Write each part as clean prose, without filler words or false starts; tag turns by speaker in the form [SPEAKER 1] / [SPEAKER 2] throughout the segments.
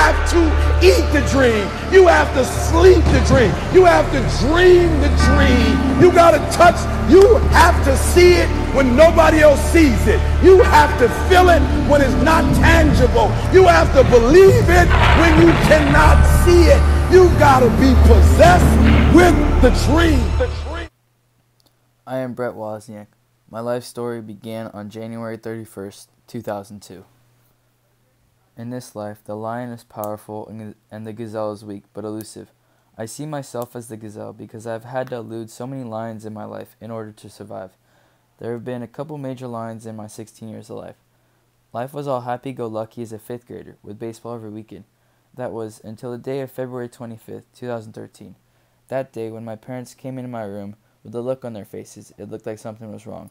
[SPEAKER 1] have to eat the dream. You have to sleep the dream. You have to dream the dream. You got to touch. You have to see it when nobody else sees it. You have to feel it when it's not tangible. You have to believe it when you cannot see it. You got to be possessed with the dream.
[SPEAKER 2] I am Brett Wozniak. My life story began on January 31st, 2002. In this life, the lion is powerful and the gazelle is weak but elusive. I see myself as the gazelle because I've had to elude so many lions in my life in order to survive. There have been a couple major lions in my 16 years of life. Life was all happy-go-lucky as a 5th grader with baseball every weekend. That was until the day of February 25th, 2013. That day when my parents came into my room with a look on their faces, it looked like something was wrong.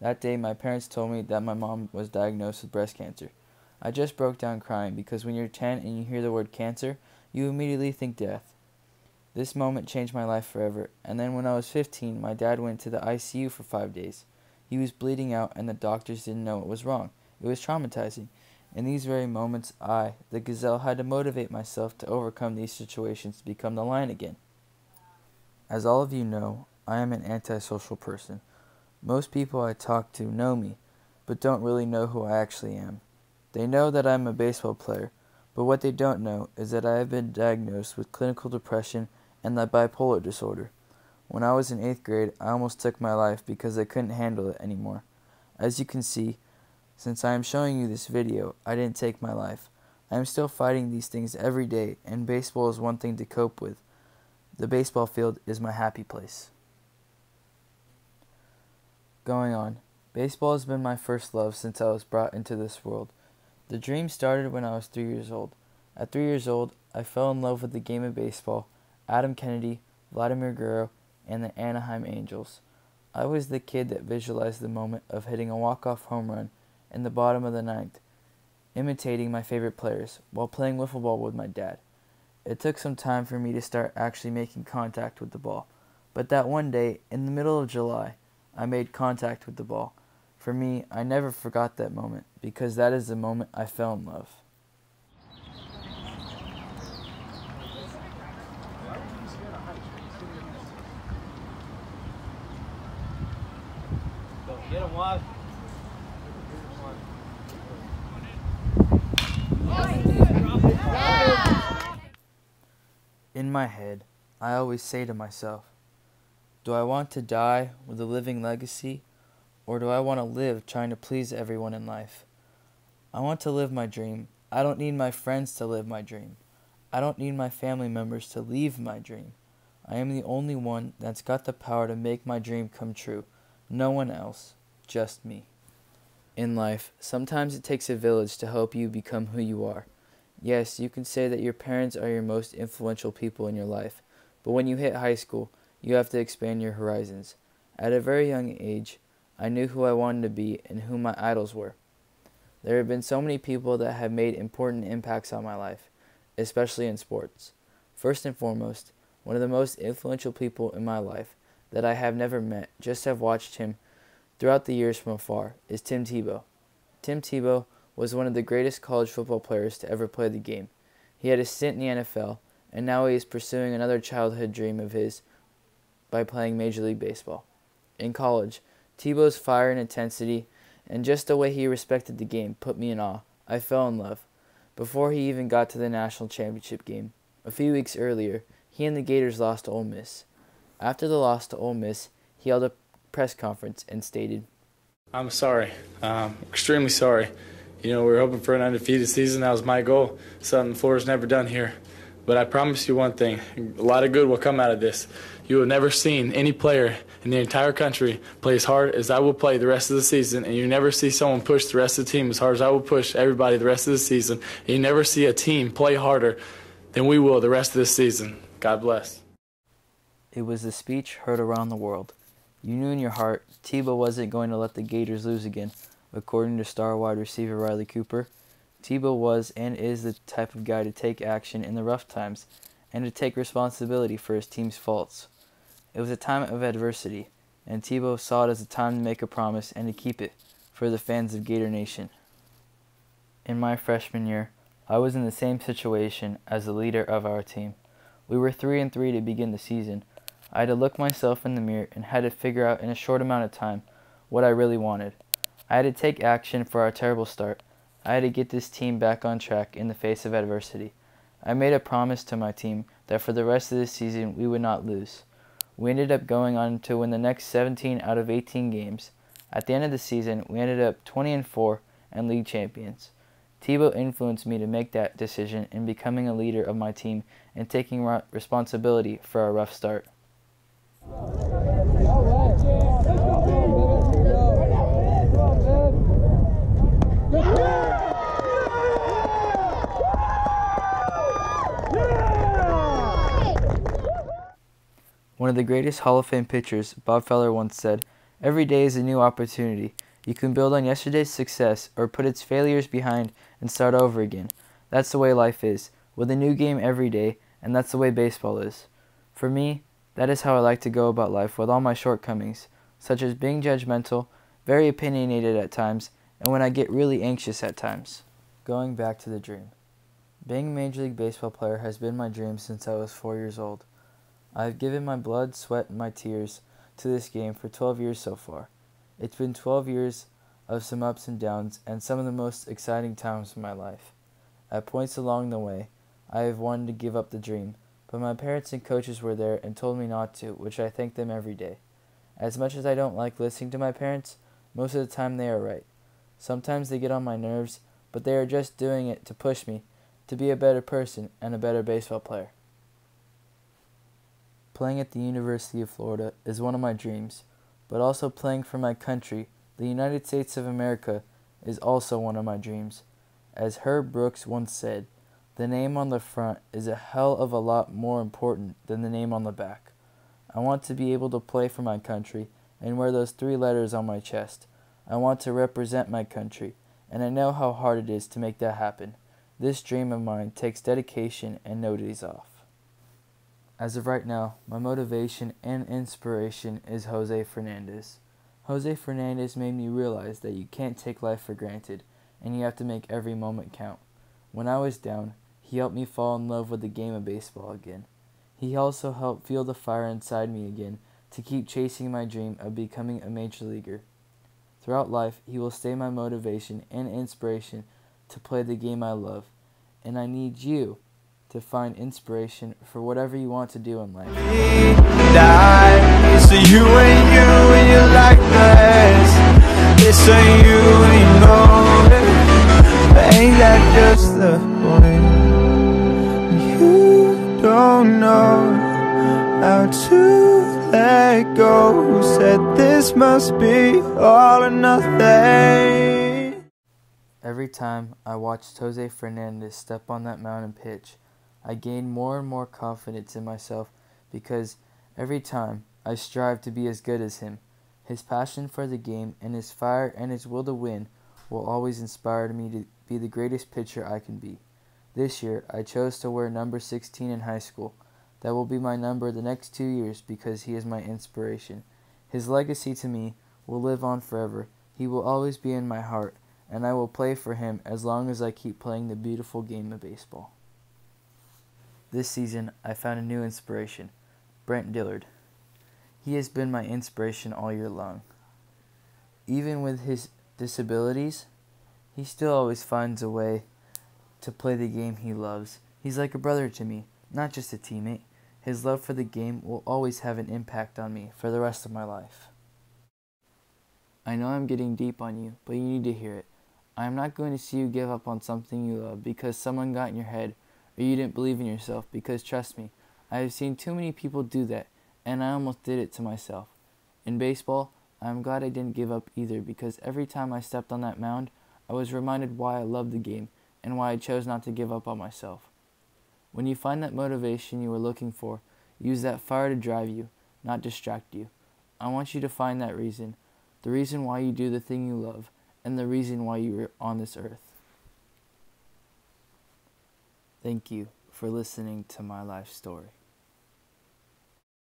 [SPEAKER 2] That day my parents told me that my mom was diagnosed with breast cancer. I just broke down crying because when you're 10 and you hear the word cancer, you immediately think death. This moment changed my life forever, and then when I was 15, my dad went to the ICU for 5 days. He was bleeding out and the doctors didn't know what was wrong. It was traumatizing. In these very moments, I, the gazelle, had to motivate myself to overcome these situations to become the lion again. As all of you know, I am an antisocial person. Most people I talk to know me, but don't really know who I actually am. They know that I'm a baseball player, but what they don't know is that I have been diagnosed with clinical depression and the bipolar disorder. When I was in 8th grade, I almost took my life because I couldn't handle it anymore. As you can see, since I am showing you this video, I didn't take my life. I am still fighting these things every day, and baseball is one thing to cope with. The baseball field is my happy place. Going on, baseball has been my first love since I was brought into this world. The dream started when I was 3 years old. At 3 years old, I fell in love with the game of baseball, Adam Kennedy, Vladimir Guerrero, and the Anaheim Angels. I was the kid that visualized the moment of hitting a walk-off home run in the bottom of the ninth, imitating my favorite players, while playing wiffle ball with my dad. It took some time for me to start actually making contact with the ball, but that one day, in the middle of July, I made contact with the ball. For me, I never forgot that moment, because that is the moment I fell in love.
[SPEAKER 3] Get him, Waz.
[SPEAKER 2] In my head, I always say to myself, do I want to die with a living legacy, or do I want to live trying to please everyone in life? I want to live my dream. I don't need my friends to live my dream. I don't need my family members to leave my dream. I am the only one that's got the power to make my dream come true. No one else, just me. In life, sometimes it takes a village to help you become who you are. Yes, you can say that your parents are your most influential people in your life, but when you hit high school, you have to expand your horizons. At a very young age, I knew who I wanted to be and who my idols were. There have been so many people that have made important impacts on my life, especially in sports. First and foremost, one of the most influential people in my life that I have never met, just have watched him throughout the years from afar, is Tim Tebow. Tim Tebow was one of the greatest college football players to ever play the game. He had a stint in the NFL, and now he is pursuing another childhood dream of his by playing Major League Baseball. In college, Tebow's fire and intensity, and just the way he respected the game, put me in awe. I fell in love. Before he even got to the national championship game, a few weeks earlier, he and the Gators lost to Ole Miss. After the loss to Ole Miss, he held a press conference and stated,
[SPEAKER 4] I'm sorry. Extremely sorry. You know, we were hoping for an undefeated season. That was my goal. Something Florida's never done here. But I promise you one thing. A lot of good will come out of this. You have never seen any player in the entire country play as hard as I will play the rest of the season, and you never see someone push the rest of the team as hard as I will push everybody the rest of the season. And you never see a team play harder than we will the rest of this season. God bless.
[SPEAKER 2] It was a speech heard around the world. You knew in your heart Tebow wasn't going to let the Gators lose again. According to star wide receiver Riley Cooper, Tebow was and is the type of guy to take action in the rough times and to take responsibility for his team's faults. It was a time of adversity, and Tebow saw it as a time to make a promise and to keep it for the fans of Gator Nation. In my freshman year, I was in the same situation as the leader of our team. We were 3-3 to begin the season. I had to look myself in the mirror and had to figure out in a short amount of time what I really wanted. I had to take action for our terrible start. I had to get this team back on track in the face of adversity. I made a promise to my team that for the rest of the season we would not lose. We ended up going on to win the next 17 out of 18 games. At the end of the season, we ended up 20-4 and league champions. Tebow influenced me to make that decision in becoming a leader of my team and taking responsibility for a rough start. One of the greatest Hall of Fame pitchers, Bob Feller, once said, "Every day is a new opportunity. You can build on yesterday's success or put its failures behind and start over again. That's the way life is, with a new game every day, and that's the way baseball is." For me, that is how I like to go about life with all my shortcomings, such as being judgmental, very opinionated at times, and when I get really anxious at times. Going back to the dream. Being a Major League Baseball player has been my dream since I was 4 years old. I have given my blood, sweat, and my tears to this game for 12 years so far. It's been 12 years of some ups and downs and some of the most exciting times of my life. At points along the way, I have wanted to give up the dream, but my parents and coaches were there and told me not to, which I thank them every day. As much as I don't like listening to my parents, most of the time they are right. Sometimes they get on my nerves, but they are just doing it to push me to be a better person and a better baseball player. Playing at the University of Florida is one of my dreams, but also playing for my country, the United States of America, is also one of my dreams. As Herb Brooks once said, "The name on the front is a hell of a lot more important than the name on the back." I want to be able to play for my country and wear those 3 letters on my chest. I want to represent my country, and I know how hard it is to make that happen. This dream of mine takes dedication and no days off. As of right now, my motivation and inspiration is Jose Fernandez. Jose Fernandez made me realize that you can't take life for granted, and you have to make every moment count. When I was down, he helped me fall in love with the game of baseball again. He also helped fuel the fire inside me again to keep chasing my dream of becoming a major leaguer. Throughout life, he will stay my motivation and inspiration to play the game I love, and I need you to find inspiration for whatever you want to do in life.
[SPEAKER 3] It's a you and you like this. It's a you and you know it. Ain't that just the point? You don't know how to let go. Said this must be all or nothing.
[SPEAKER 2] Every time I watched Jose Fernandez step on that mound and pitch, I gained more and more confidence in myself because every time I strive to be as good as him. His passion for the game and his fire and his will to win will always inspire me to be the greatest pitcher I can be. This year, I chose to wear number 16 in high school. That will be my number the next 2 years because he is my inspiration. His legacy to me will live on forever. He will always be in my heart, and I will play for him as long as I keep playing the beautiful game of baseball. This season, I found a new inspiration, Brent Dillard. He has been my inspiration all year long. Even with his disabilities, he still always finds a way to play the game he loves. He's like a brother to me, not just a teammate. His love for the game will always have an impact on me for the rest of my life. I know I'm getting deep on you, but you need to hear it. I am not going to see you give up on something you love because someone got in your head or you didn't believe in yourself, because trust me, I have seen too many people do that, and I almost did it to myself. In baseball, I am glad I didn't give up either, because every time I stepped on that mound, I was reminded why I loved the game and why I chose not to give up on myself. When you find that motivation you were looking for, use that fire to drive you, not distract you. I want you to find that reason, the reason why you do the thing you love, and the reason why you are on this earth. Thank you for listening to my life story.